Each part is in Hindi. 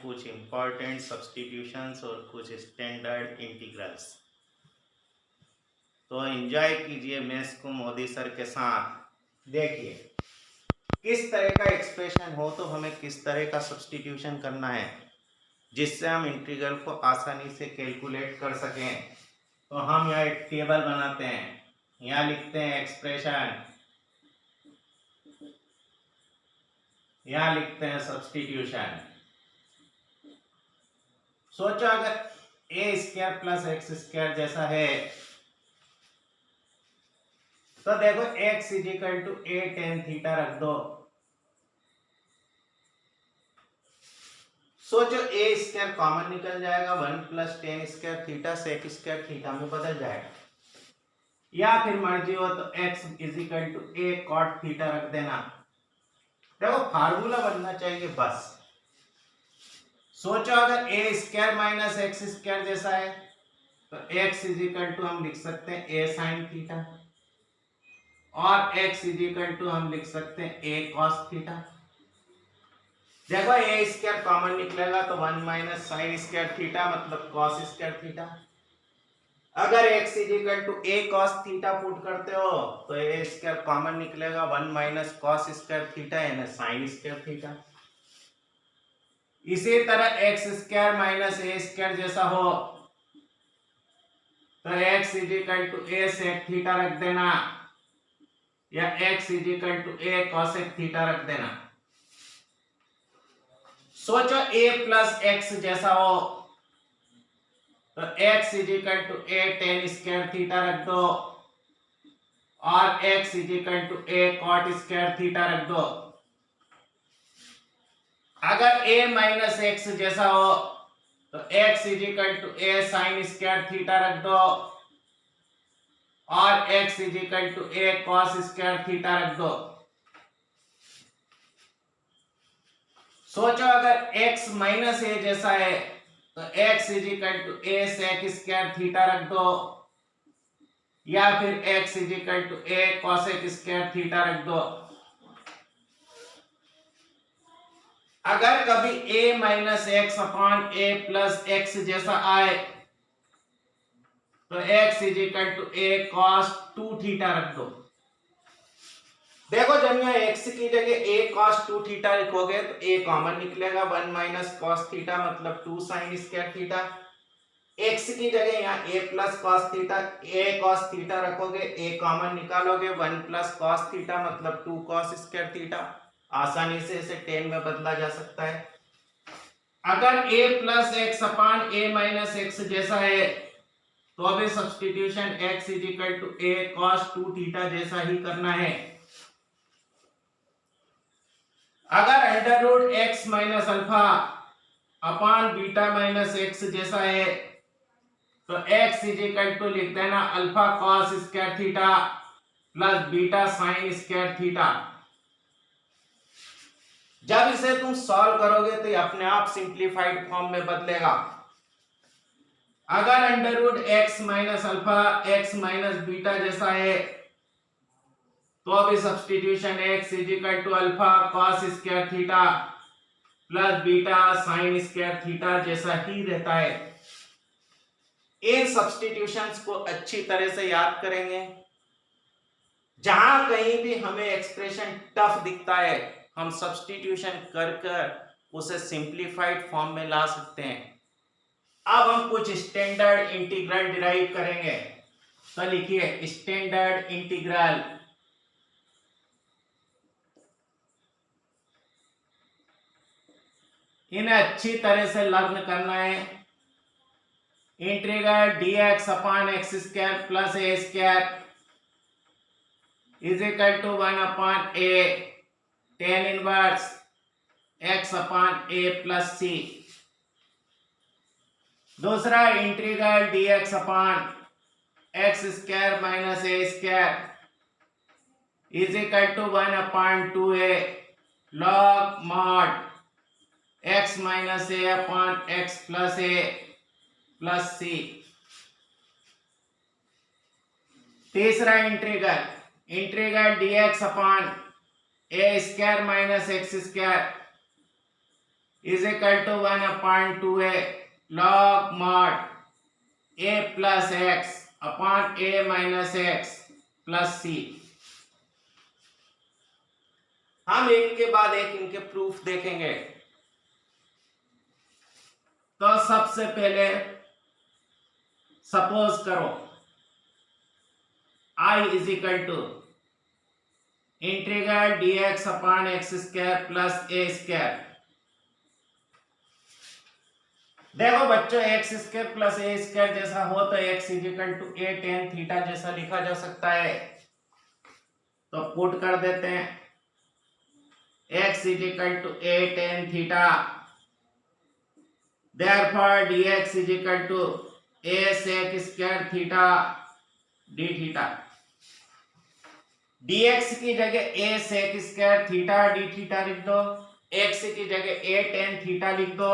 कुछ इम्पोर्टेंट सब्स्टिट्यूशंस और कुछ स्टैंडर्ड इंटीग्रल्स। तो एंजॉय कीजिए मैथ्स को मोदी सर के साथ। देखिए किस तरह का एक्सप्रेशन हो तो हमें किस तरह का सब्स्टिट्यूशन करना है जिससे हम इंटीग्रल को आसानी से कैलकुलेट कर सकें। तो हम यहाँ एक टेबल बनाते हैं, यहाँ लिखते हैं एक्सप्रेशन, यहाँ लिखते हैं सब्स्टिट्यूशन। सोचो अगर a square plus x square जैसा है तो देखो x is equal to a tan theta रख दो। सोचो ए स्क्वायर कॉमन निकल जाएगा, 1 plus tan square theta sec square theta में बदल जाएगा। या फिर मर्जी हो तो x is equal to a cot theta रख देना। देखो फार्मूला बनना चाहिए बस। सोचो अगर a square minus x square जैसा है तो x इज इक्वल टू हम लिख सकते हैं ए साइन थीटा और x इज इक्वल टू हम लिख सकते हैं a cos थीटा। देखो a स्क्वायर कॉमन निकलेगा तो 1 माइनस साइन स्क्वायर थीटा मतलब cos स्क्वायर थीटा। अगर x is equal to a cos theta put करते हो तो a स्क्वायर कॉमन निकलेगा 1 माइनस cos स्क्वायर थीटा यानी साइन स्क्वायर थीटा। इसी तरह x square minus a square जैसा हो तो x is equal to a sec theta रख देना या x is equal to a cosec theta रख देना। सोचो a प्लस एक्स जैसा हो तो x is equal to a tan square theta रख दो और x is equal to a cot square theta रख दो। अगर a माइनस एक्स जैसा हो तो x is equal to A sine square theta रख दो और x is equal to a cos square theta रख दो। सोचो अगर x माइनस ए जैसा है तो x is equal to a sec square theta रख दो या फिर x is equal to a cosec square theta रख दो। अगर कभी a minus x upon a plus x जैसा आए तो x is equal to a cos 2 theta रख दो। देखो जब यहाँ x की जगह a cos 2 थीटा लिखोगे तो a कॉमन निकलेगा 1 माइनस cos थीटा मतलब 2 sin स्क्वायर थीटा। x की जगह यहाँ a plus cos theta a cos theta रखोगे, a कॉमन निकालोगे 1 प्लस cos थीटा मतलब 2 cos स्क्वायर थीटा। आसानी से इसे 10 में बदला जा सकता है। अगर a plus x upon a minus x जैसा है तो अभी substitution x is equal to a cos 2 theta जैसा ही करना है। अगर under root x minus alpha upon beta minus x जैसा है तो x इज इक्वल टू लिख देना alpha cos square theta plus beta sine square theta. जब इसे तुम सॉल्व करोगे तो ये अपने आप सिंप्लीफाइड फॉर्म में बदलेगा। अगर under root x minus alpha x minus beta जैसा है तो अभी substitution x is equal to alpha cos square theta plus beta sine square theta जैसा ही रहता है। इन सब्स्टिट्यूशंस को अच्छी तरह से याद करेंगे। जहां कहीं भी हमें एक्सप्रेशन टफ दिखता है हम सब्स्टिट्यूशन कर कर उसे सिंप्लीफाइड फॉर्म में ला सकते हैं। अब हम कुछ स्टैंडर्ड इंटीग्रल डिराइव करेंगे। तो लिखिए स्टैंडर्ड इंटीग्रल। इन्हें अच्छी तरह से लर्न करना है। Integral dx upon x square plus a square is equal to 1 upon a tan inverse x upon A plus c. दूसरा integral dx upon x square minus A square is equal to 1 upon 2a log mod x minus A upon x plus A plus c. तीसरा integral dx upon A square minus x square is equal to 1/2a log mod a plus x upon a minus X plus सी। हम एक के बाद एक इनके प्रूफ देखेंगे। तो सबसे पहले सपोज करो I is equal to integral dx upon x square plus a square. देखो बच्चों x square plus a square जैसा हो तो एक्स is equal to a tan theta जैसा लिखा जा सकता है। तो पुट कर देते हैं x is equal to a tan theta, therefore dx is equal to a sec square theta d theta. dx की जगह a sec square theta d theta लिख दो, x की जगह ए टेन थीटा लिख दो।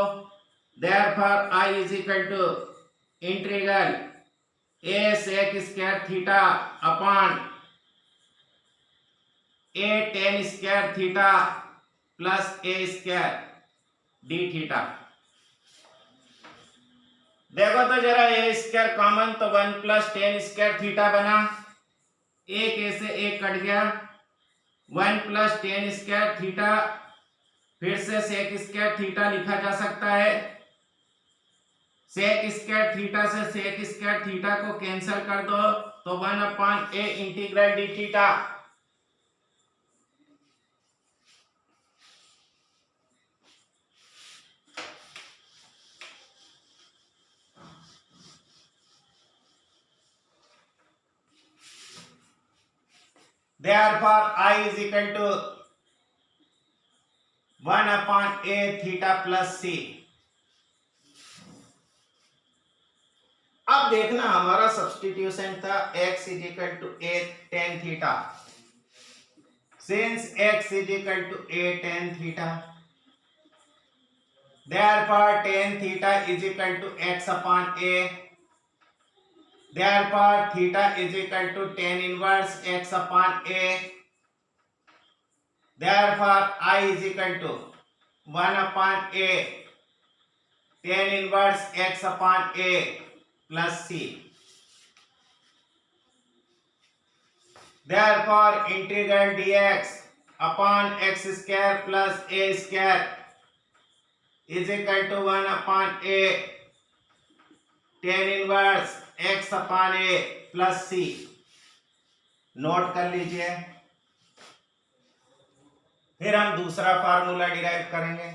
Therefore I is equal to integral a sec square theta upon a tan square theta plus a square d theta। देखो तो जरा a स्क्वायर कॉमन तो 1 प्लस टेन स्क्वायर थीटा बना, एक ए से एक कट गया, 1 प्लस टेन स्क्वायर थीटा फिर से सेक स्क्वायर थीटा लिखा जा सकता है। सेक स्क्वायर थीटा से सेक स्क्वायर थीटा को कैंसिल कर दो तो 1/a integral d theta. Therefore I is equal to 1/a theta plus c। अब देखना हमारा सब्स्टिट्यूशन था x is equal to a tan theta. Since x is equal to a tan theta, therefore tan theta is equal to x upon a, therefore theta is equal to tan inverse x upon a, therefore I is equal to 1/a tan inverse x upon a plus c। Therefore integral dx upon x square plus a square is equal to 1/a tan inverse x upon a plus c। Note कर लीजिए। फिर हम दूसरा फार्मूला डिराइव करेंगे।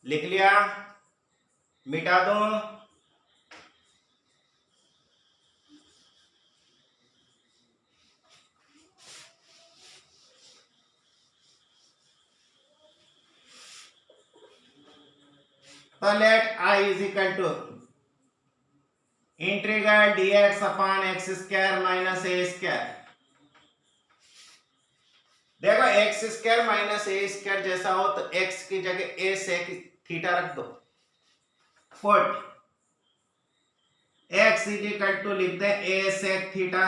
लिख लिया, मिटा दो। तो let I is equal to integral dx upon x square minus A square. देखो एक्स स्क्वायर माइनस ए स्क्वायर जैसा हो तो x की जगह a सेक थीटा रख दो। Put x is equal to लिख दे a sec theta,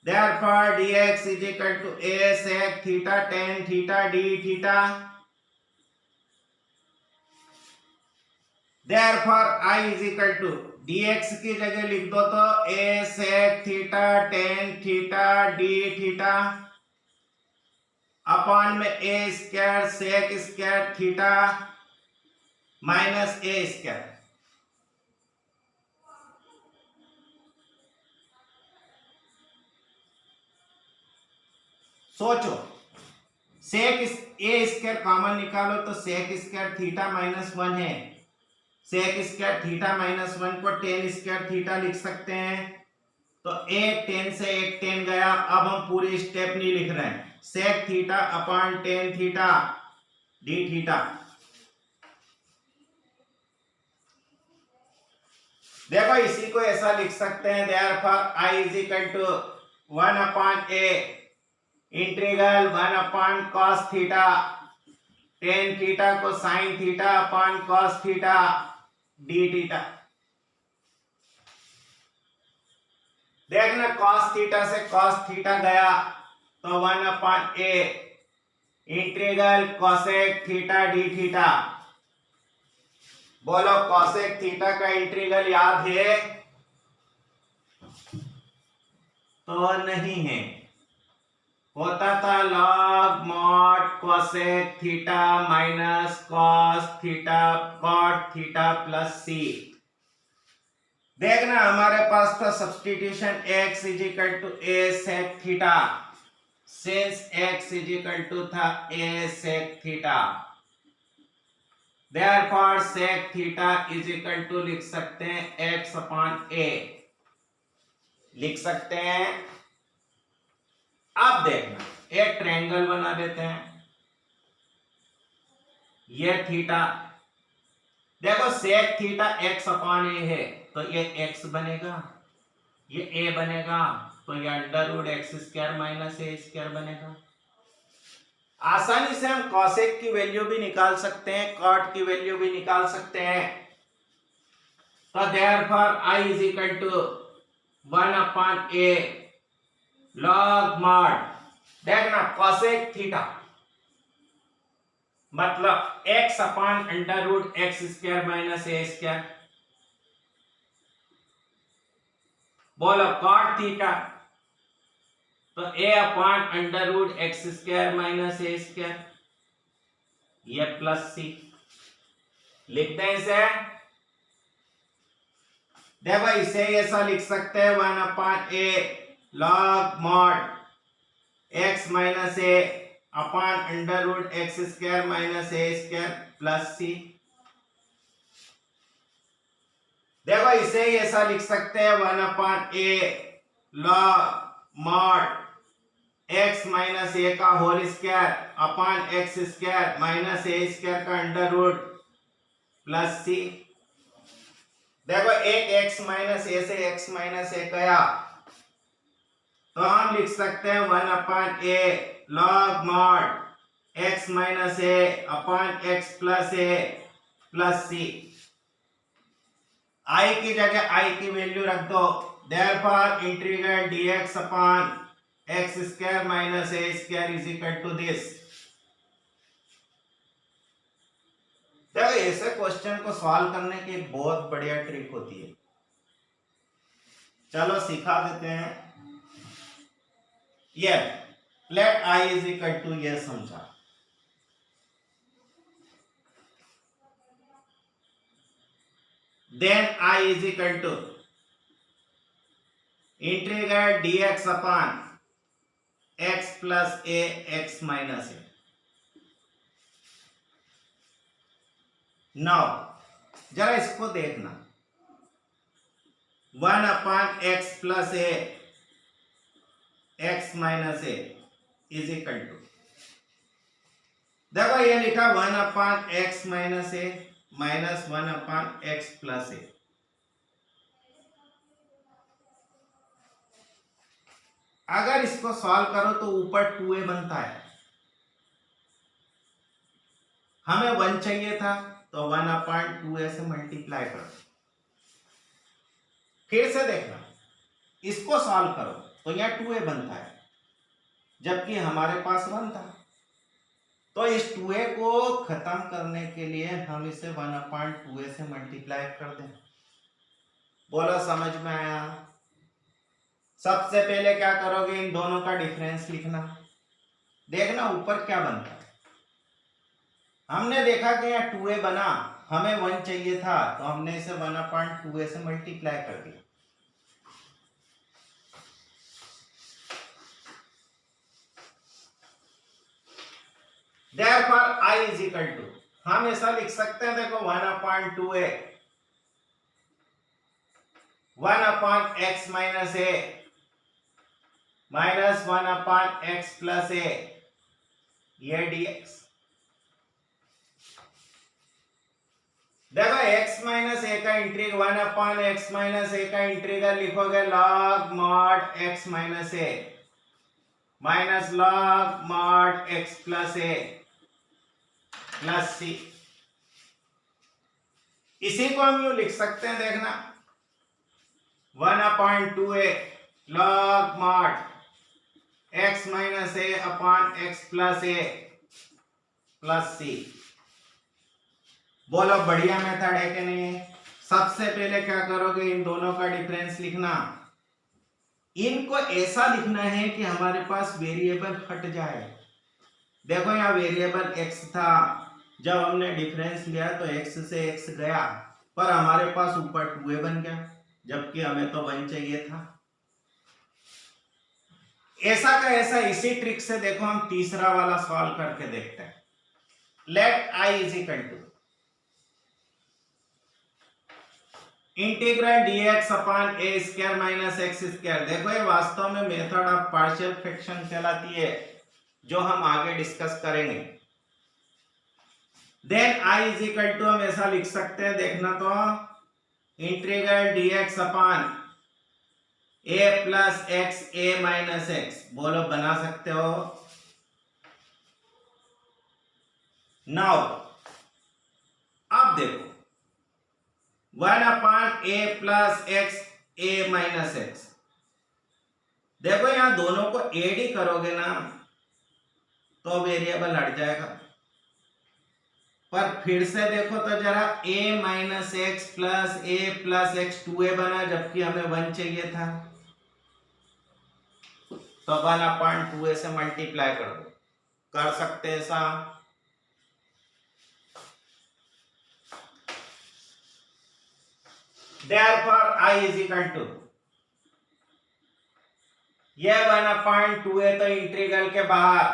therefore dx is equal to a sec theta tan theta d theta. therefore I is equal to dx की जगह लिख दो तो a sec theta tan theta d theta upon में a square sec square theta minus a square. सोचो सेक a स्क्वायर कॉमन निकालो तो सेक स्क्वायर थीटा माइनस 1 है, सेक स्क्वायर थीटा माइनस 1 को टेन स्क्वायर थीटा लिख सकते हैं। तो एक टेन से एक टेन गया। अब हम पूरी स्टेप नहीं लिख रहे हैं, sec theta upon tan theta d theta. देखो इसी को ऐसा लिख सकते हैं, therefore I is equal to 1/a integral 1 cos theta tan theta को sine theta upon cos theta d theta. देखना cos थीटा से cos थीटा गया तो 1/a integral cosec theta d theta. बोलो कोसेक थीटा का इंटीग्रल याद है तो नहीं है, होता था log mod कोसेक theta minus cos theta cot theta plus C. देखना हमारे पास था substitution x is equal to a sec theta, since x is equal to था a sec theta, therefore sec theta is equal to लिख सकते हैं x अपॉन a, लिख सकते हैं। अब देखना एक ट्रायंगल बना देते हैं, ये थीटा, देखो sec theta x upon a है तो ये x बनेगा, ये a बनेगा तो ये under root x square minus ए स्क्वायर बनेगा। आसानी से हम कॉसेक की वैल्यू भी निकाल सकते हैं, कॉट की वैल्यू भी निकाल सकते हैं। तो therefore I is equal to 1/a log mod, देखना कॉसेक थीटा मतलब x upon under root x square minus ए स्क्वायर। बोलो कॉट थीटा तो a upon under root x square minus A square, ये प्लस सी लिखते हैं इसे। देखो इसे ऐसा लिख सकते हैं 1/a log mod x minus ए upon under root x square minus ए स्क्वायर प्लस सी। देखो इसे ऐसा लिख सकते हैं 1/a log mod x minus a का whole square upon x square minus ए स्क्वायर का अंडर रूट प्लस सी। देखो एक x माइनस ए से x माइनस ए गया तो हम लिख सकते हैं 1/a log mod x minus A upon x plus A plus C. I की जगह I की वैल्यू रख दो, therefore integral dx upon x square minus A square is equal to this. देखो ऐसे क्वेश्चन को सॉल्व करने की बहुत बढ़िया ट्रिक होती है, चलो सिखा देते हैं। ये let I is equal to, ये समझा, then I is equal to integral dx upon x plus a x minus A. Now जरा इसको देखना, 1/x plus a x minus A is equal to, देखो ये लिखा 1/x minus A minus 1/x plus A. अगर इसको सॉल्व करो तो ऊपर 2a बनता है, हमें 1 चाहिए था तो 1/2a से मल्टीप्लाई करो। फिर से देखना, इसको सॉल्व करो तो यहां 2a बनता है जबकि हमारे पास 1 था, तो इस 2a को खत्म करने के लिए हम इसे 1/2a से मल्टीप्लाई कर दें। बोलो समझ में आया? सबसे पहले क्या करोगे, इन दोनों का डिफरेंस लिखना, देखना ऊपर क्या बनता है। हमने देखा कि यहाँ 2a बना, हमें 1 चाहिए था तो हमने इसे 1/2a से मल्टीप्लाई कर दिया। Therefore I is equal to, हम ऐसा लिख सकते हैं, देखो 1/2a 1/x माइनस ए माइनस 1/x प्लस ए, ये dx। देखो x माइनस ए का इंटीग्रल 1/x माइनस ए का इंटीग्रल लिखोगे log mod x माइनस ए minus log mod x plus ए प्लस सी। इसी को हम यूं लिख सकते हैं, देखना 1/2a log mod x minus ए अपॉन एक्स प्लस ए प्लस सी। बोलो बढ़िया मेथड है कि नहीं है? सबसे पहले क्या करोगे, इन दोनों का डिफरेंस लिखना। इनको ऐसा लिखना है कि हमारे पास वेरिएबल हट जाए। देखो यहाँ वेरिएबल x था, जब हमने डिफरेंस लिया तो x से x गया, पर हमारे पास ऊपर 2a बन गया, जबकि हमें तो 1 चाहिए था। ऐसा का ऐसा इसी ट्रिक से देखो हम तीसरा वाला सॉल्व करके देखते हैं। Let i is equal to integral dx upon A square minus x square. देखो ये वास्तव में मेथड ऑफ पार्शियल फ्रैक्शन कहलाती है, जो हम आगे डिस्कस करेंगे। Then i is equal to हम ऐसा लिख सकते हैं, देखना तो integral dx upon A plus X A minus X. बोलो बना सकते हो। नाउ अब देखो 1 upon A plus X A minus X. देखो यहां दोनों को एड ही करोगे ना तो वेरिएबल हट जाएगा, पर फिर से देखो तो जरा a minus X plus x 2a बना, जबकि हमें 1 चाहिए था। तो 1 अपॉन 2a से मल्टीप्लाई कर दो, कर सकते हैं ऐसा। Therefore I is equal to ये 1 अपॉन 2a तो इंटीग्रल के बाहर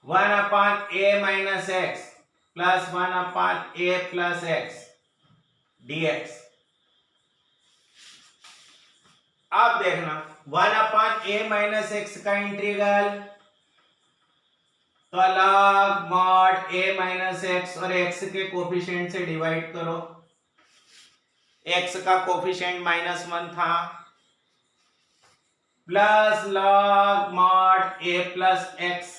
1 upon a minus X plus 1 upon a plus X dx। अब देखना 1 अपॉन a माइनस एक्स का इंटीग्रल, तो log mod a minus X और x के कोफिशिएंट से डिवाइड करो। x का कोफिशिएंट -1 था, plus log mod a plus X.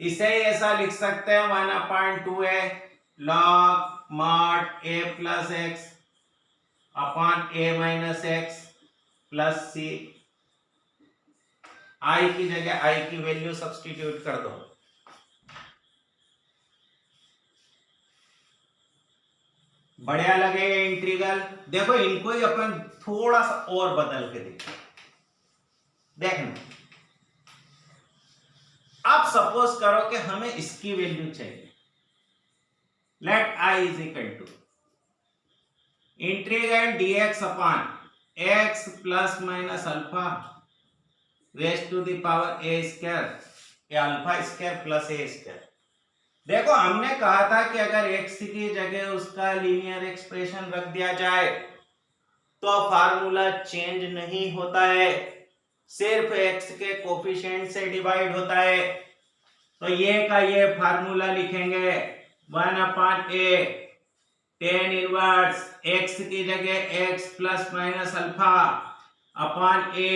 इसे ऐसा लिख सकते हैं 1 upon 2a log mod a plus x upon a minus X plus C. i की जगह i की वैल्यू सब्स्टिट्यूट कर दो। बढ़िया लगेगा इंटीग्रल। देखो इनको ही अपन थोड़ा सा और बदल के देखें। देखना अब सपोज करो कि हमें इसकी वैल्यू चाहिए। Let i is equal to integral dx upon x plus minus alpha raise to the power a square या alpha square plus a square. देखो हमने कहा था कि अगर x की जगह उसका लीनियर एक्सप्रेशन रख दिया जाए तो फार्मूला चेंज नहीं होता है, सिर्फ x के कोफिशिएंट से डिवाइड होता है। तो ये का ये फार्मूला लिखेंगे 1 upon a tan inverse x की जगह x plus minus alpha upon a,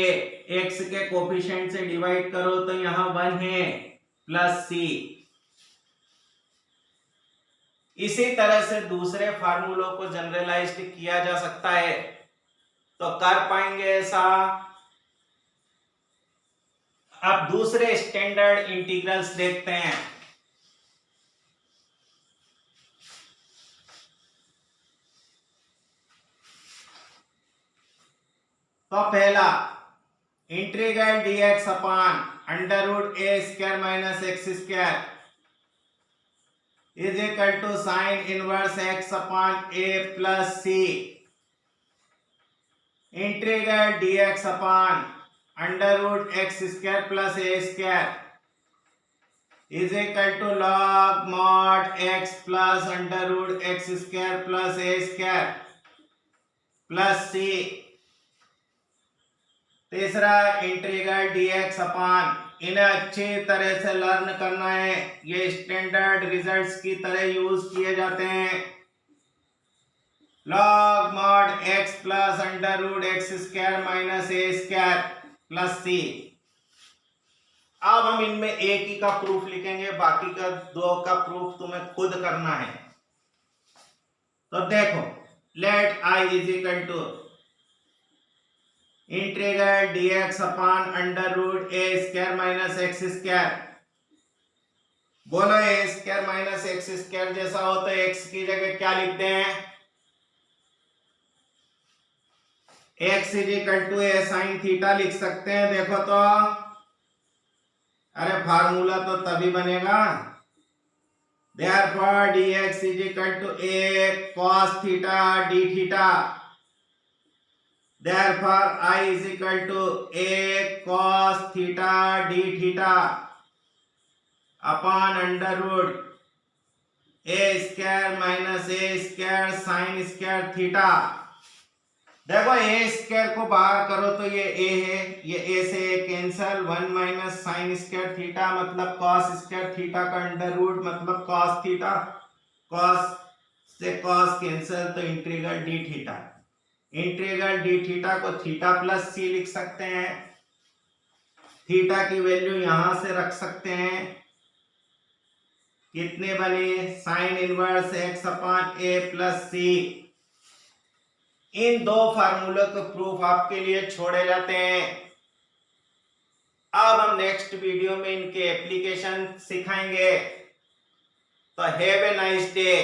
x के कोफिशिएंट से डिवाइड करो तो यहां 1 है प्लस c। इसी तरह से दूसरे फार्मूलों को जनरलाइज्ड किया जा सकता है, तो कर पाएंगे ऐसा। अब दूसरे स्टैंडर्ड इंटीग्रल्स देखते हैं। तो पहला इंटीग्रल dx upon under root A square minus x square is equal to sine inverse x upon a plus c। Integral dx upon under root x square plus a square is equal to log mod x plus under root x square plus a square plus c। तीसरा इंटीग्रल dx अपॉन, इन्हें अच्छी तरह से लर्न करना है, ये स्टैंडर्ड रिजल्ट्स की तरह यूज किए जाते हैं। log mod x plus under root x square minus a square plus c। अब हम इनमें एक ही का प्रूफ लिखेंगे, बाकी का दो का प्रूफ तुम्हें खुद करना है। तो देखो let i is equal to integral dx upon under root A square minus x square. बोलो A square minus x square जैसा हो तो एक्स की जगह क्या लिखते हैं? X is equal to A sine theta लिख सकते हैं। देखो तो, अरे फार्मूला तो तभी बनेगा। Therefore dx is equal to a cos theta d theta. Therefore I is equal to a cos theta d theta upon under root a square minus a square sin square theta। देखो ए स्क्वायर को बाहर करो तो ये ए है, ये ए से a cancel, 1 minus sine square theta मतलब कॉस स्क्वायर थीटा का अंडर रूट मतलब कॉस थीटा, कॉस से कॉस कैंसल तो integral d theta. Integral d theta को थीटा प्लस सी लिख सकते हैं। थीटा की वैल्यू यहां से रख सकते हैं। कितने बने? साइन इनवर्स एक्स अपॉन ए प्लस सी। इन दो फार्मूलों के प्रूफ आपके लिए छोड़े जाते हैं। अब हम नेक्स्ट वीडियो में इनके एप्लीकेशन सिखाएंगे। तो हैव ए नाइस डे।